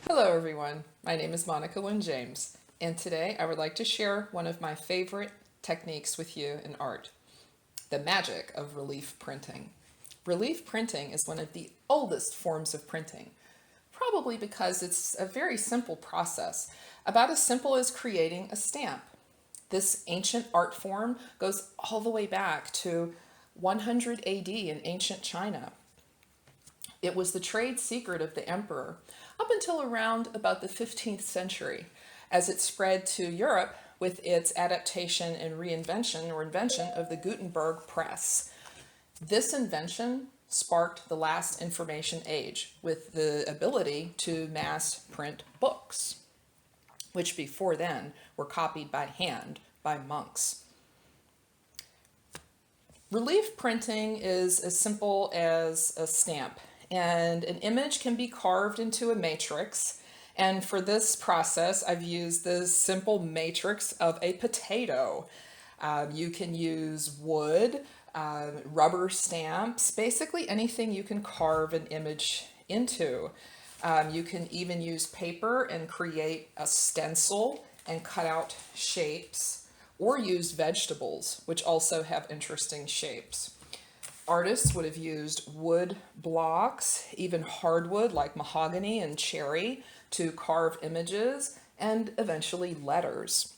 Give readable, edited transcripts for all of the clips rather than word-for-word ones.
Hello everyone, my name is Monica Lynn James, and today I would like to share one of my favorite techniques with you in art, the magic of relief printing. Relief printing is one of the oldest forms of printing, probably because it's a very simple process, about as simple as creating a stamp. This ancient art form goes all the way back to 100 AD in ancient China. It was the trade secret of the emperor up until around about the 15th century, as it spread to Europe with its adaptation and reinvention or invention of the Gutenberg press. This invention sparked the last information age with the ability to mass print books, which before then were copied by hand by monks. Relief printing is as simple as a stamp, and an image can be carved into a matrix. And for this process, I've used the simple matrix of a potato. You can use wood, rubber stamps, basically anything you can carve an image into. You can even use paper and create a stencil and cut out shapes, or use vegetables, which also have interesting shapes. Artists would have used wood blocks, even hardwood like mahogany and cherry, to carve images and eventually letters.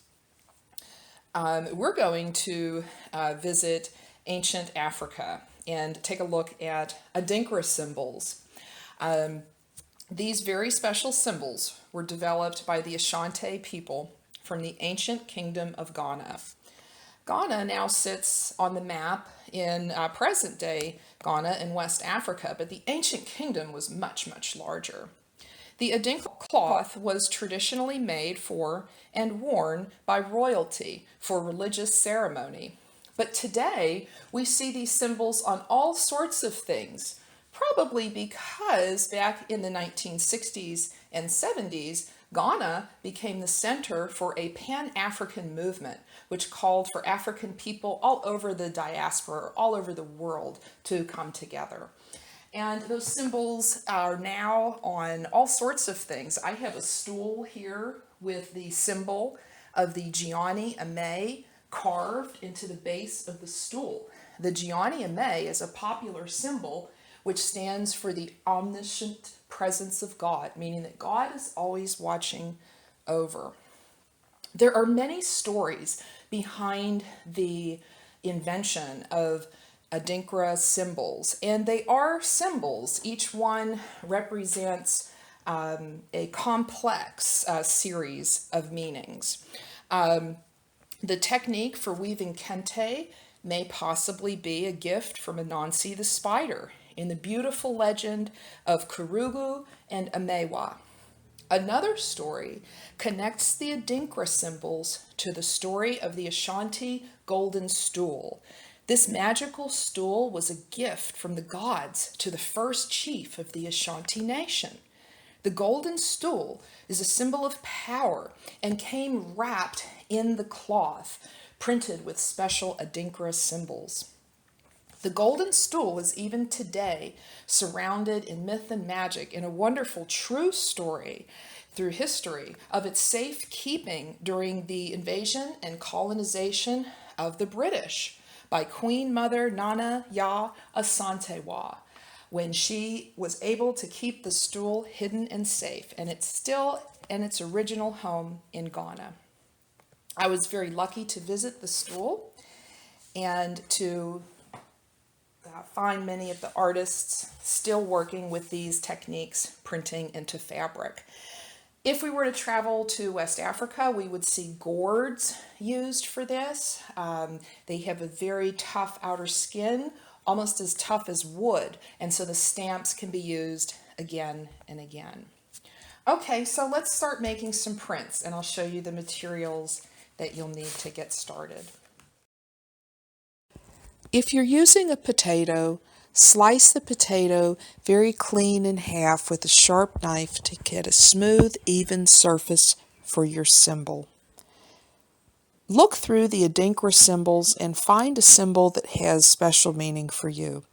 We're going to visit ancient Africa and take a look at Adinkra symbols. These very special symbols were developed by the Asante people from the ancient kingdom of Ghana. Ghana now sits on the map in present-day Ghana in West Africa, but the ancient kingdom was much, much larger. The Adinkra cloth was traditionally made for and worn by royalty for religious ceremony. But today, we see these symbols on all sorts of things, probably because back in the 1960s and 70s, Ghana became the center for a Pan-African movement, which called for African people all over the diaspora, all over the world, to come together. And those symbols are now on all sorts of things. I have a stool here with the symbol of the Gianni Ame carved into the base of the stool. The Gianni Ame is a popular symbol which stands for the omniscient presence of God, meaning that God is always watching over. There are many stories behind the invention of Adinkra symbols, and they are symbols. Each one represents a complex series of meanings. The technique for weaving kente may possibly be a gift from Anansi the spider in the beautiful legend of Kurugu and Amewa. Another story connects the Adinkra symbols to the story of the Ashanti golden stool. This magical stool was a gift from the gods to the first chief of the Ashanti nation. The golden stool is a symbol of power and came wrapped in the cloth, printed with special Adinkra symbols. The golden stool is even today surrounded in myth and magic in a wonderful true story through history of its safekeeping during the invasion and colonization of the British by Queen Mother Nana Ya Asante when she was able to keep the stool hidden and safe, and it's still in its original home in Ghana. I was very lucky to visit the stool and to find many of the artists still working with these techniques, printing into fabric. If we were to travel to West Africa, we would see gourds used for this. They have a very tough outer skin, almost as tough as wood, and so the stamps can be used again and again. Okay, so let's start making some prints, and I'll show you the materials that you'll need to get started. If you're using a potato, slice the potato very clean in half with a sharp knife to get a smooth, even surface for your symbol. Look through the Adinkra symbols and find a symbol that has special meaning for you.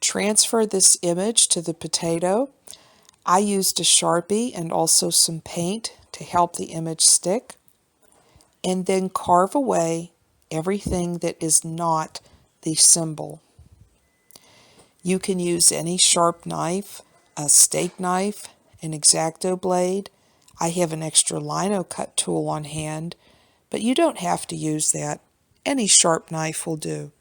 Transfer this image to the potato. I used a Sharpie and also some paint to help the image stick, and then carve away everything that is not the symbol. You can use any sharp knife, a steak knife, an X-Acto blade. I have an extra lino cut tool on hand, but you don't have to use that. Any sharp knife will do.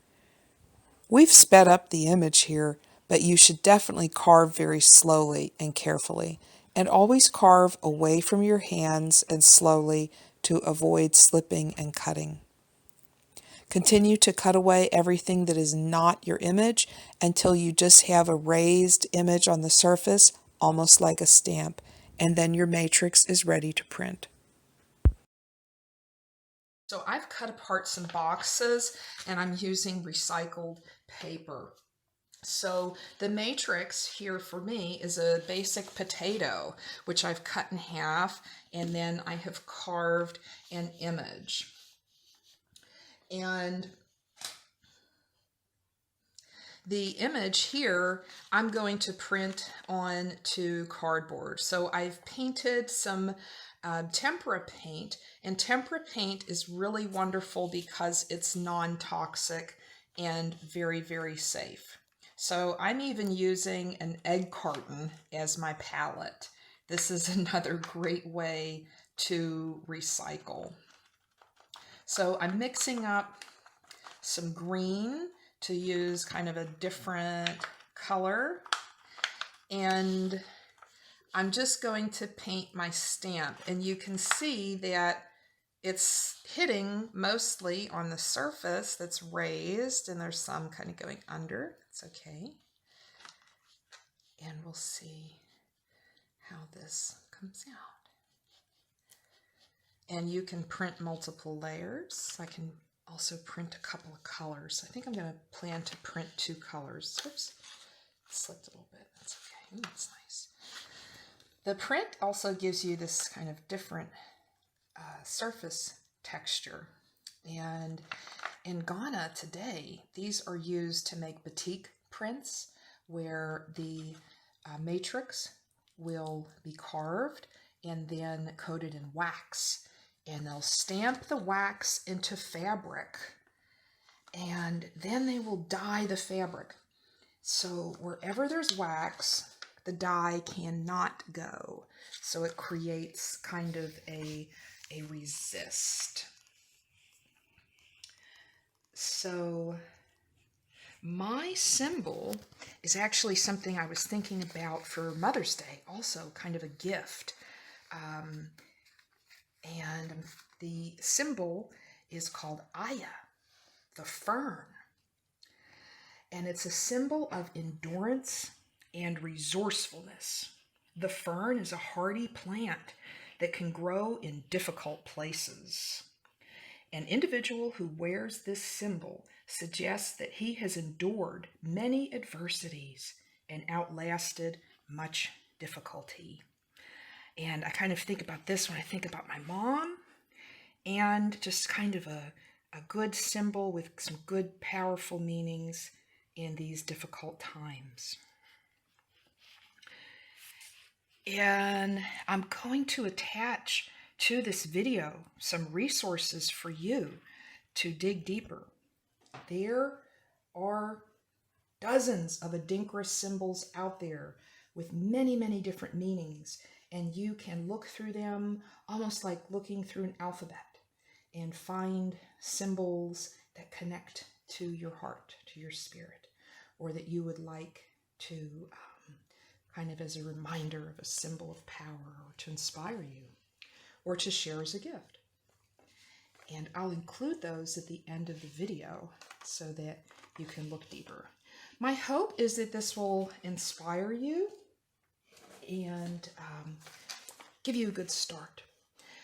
We've sped up the image here, but you should definitely carve very slowly and carefully, and always carve away from your hands and slowly to avoid slipping and cutting. Continue to cut away everything that is not your image until you just have a raised image on the surface, almost like a stamp, and then your matrix is ready to print. So I've cut apart some boxes and I'm using recycled paper. So the matrix here for me is a basic potato, which I've cut in half, and then I have carved an image. And the image here, I'm going to print on to cardboard. So I've painted some tempera paint, and tempera paint is really wonderful because it's non-toxic and very, very safe. So I'm even using an egg carton as my palette. This is another great way to recycle. So I'm mixing up some green to use kind of a different color, and I'm just going to paint my stamp, and you can see that it's hitting mostly on the surface that's raised, and there's some kind of going under. It's okay. And we'll see how this comes out. And you can print multiple layers. I can also print a couple of colors. I think I'm going to plan to print 2 colors. Oops, slipped a little bit. That's okay. That's nice. The print also gives you this kind of different surface texture. And in Ghana today, these are used to make batik prints where the matrix will be carved and then coated in wax. And they'll stamp the wax into fabric, and then they will dye the fabric. So wherever there's wax, the dye cannot go. So it creates kind of a resist. So my symbol is actually something I was thinking about for Mother's Day, also kind of a gift. And the symbol is called Aya, the fern. And it's a symbol of endurance and resourcefulness. The fern is a hardy plant that can grow in difficult places. An individual who wears this symbol suggests that he has endured many adversities and outlasted much difficulty. And I kind of think about this when I think about my mom, and just kind of a good symbol with some good, powerful meanings in these difficult times. And I'm going to attach to this video some resources for you to dig deeper. There are dozens of Adinkra symbols out there with many, many different meanings, and you can look through them almost like looking through an alphabet and find symbols that connect to your heart, to your spirit, or that you would like to kind of as a reminder of a symbol of power, or to inspire you, or to share as a gift. And I'll include those at the end of the video so that you can look deeper. My hope is that this will inspire you and give you a good start.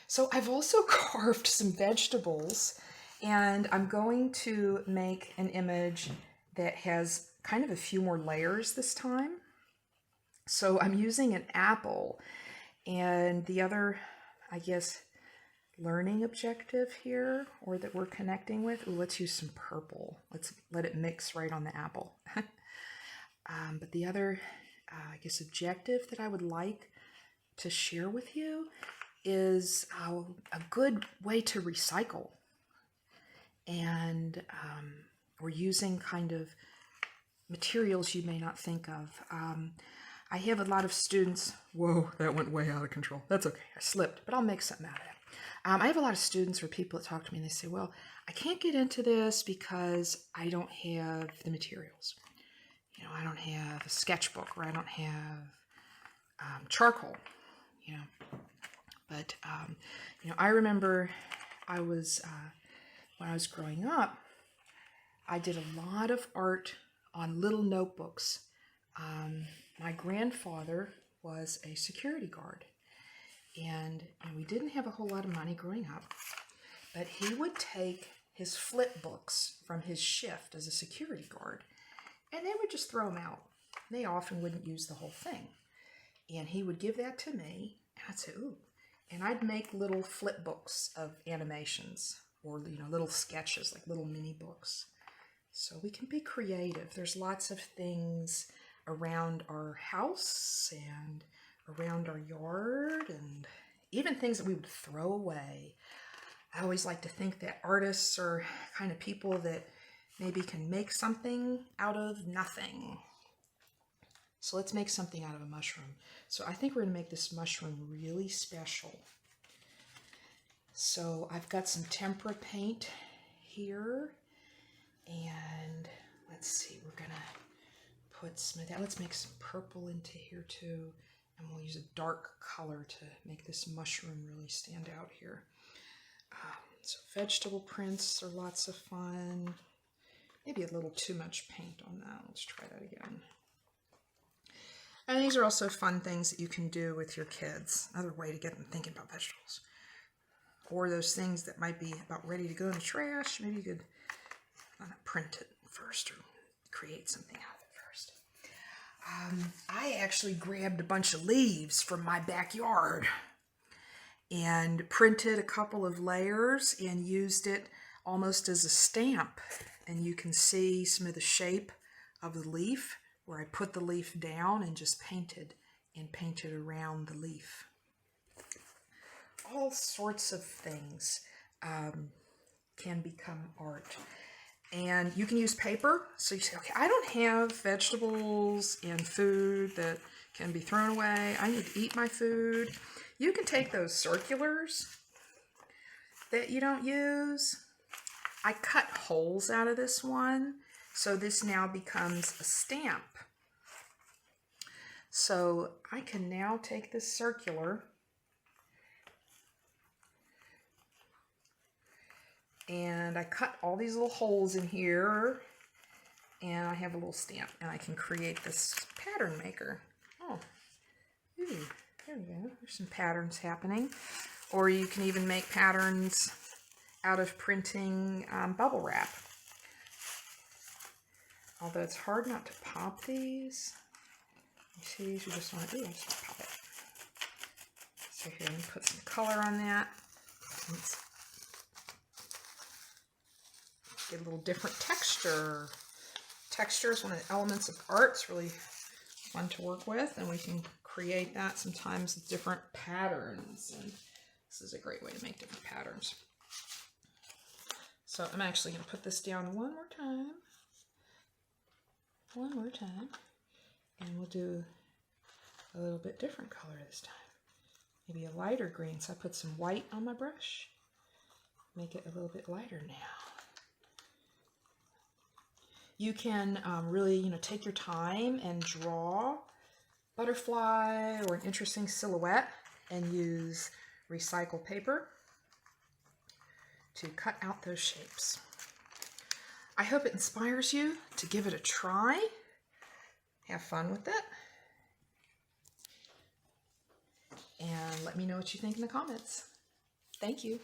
So I've also carved some vegetables, and I'm going to make an image that has kind of a few more layers this time. So I'm using an apple, and the other, I guess, learning objective here, or that we're connecting with, let's use some purple. Let's let it mix right on the apple. But the other I guess, objective that I would like to share with you is a good way to recycle. And we're using kind of materials you may not think of. I have a lot of students. Whoa, that went way out of control. That's okay. I slipped, but I'll make something out of it. I have a lot of students or people that talk to me and they say, well, I can't get into this because I don't have the materials. You know, I don't have a sketchbook, or I don't have charcoal, you know. But, you know, I remember when I was growing up, I did a lot of art on little notebooks. My grandfather was a security guard, and we didn't have a whole lot of money growing up, but he would take his flip books from his shift as a security guard, and they would just throw them out. They often wouldn't use the whole thing. And he would give that to me, and I'd say, ooh. And I'd make little flip books of animations, or, you know, little sketches, like little mini books. So we can be creative. There's lots of things around our house and around our yard, and even things that we would throw away. I always like to think that artists are kind of people that maybe can make something out of nothing. So let's make something out of a mushroom. So I think we're going to make this mushroom really special. So I've got some tempera paint here, and let's see, we're going to put some of that. Let's make some purple into here too, and we'll use a dark color to make this mushroom really stand out here. So vegetable prints are lots of fun. Maybe a little too much paint on that. Let's try that again. And these are also fun things that you can do with your kids. Another way to get them thinking about vegetables. Or those things that might be about ready to go in the trash. Maybe you could print it first, or create something out of it first. I actually grabbed a bunch of leaves from my backyard and printed a couple of layers and used it almost as a stamp. And you can see some of the shape of the leaf, where I put the leaf down and just painted around the leaf. All sorts of things can become art. And you can use paper. So you say, okay, I don't have vegetables and food that can be thrown away. I need to eat my food. You can take those circulars that you don't use. I cut holes out of this one, so this now becomes a stamp. So I can now take this circular and I cut all these little holes in here, and I have a little stamp, and I can create this pattern maker. Oh, ooh, there we go. There's some patterns happening. Or you can even make patterns out of printing bubble wrap. Although it's hard not to pop these. You see these, we just want to do, I just pop it. So here, let me put some color on that. Let's get a little different texture. Texture is one of the elements of art. It's really fun to work with, and we can create that sometimes with different patterns. And this is a great way to make different patterns. So I'm actually going to put this down one more time. And we'll do a little bit different color this time. Maybe a lighter green. So I put some white on my brush. Make it a little bit lighter now. You can really, take your time and draw butterfly or an interesting silhouette and use recycled paper to cut out those shapes. I hope it inspires you to give it a try. Have fun with it. And let me know what you think in the comments. Thank you.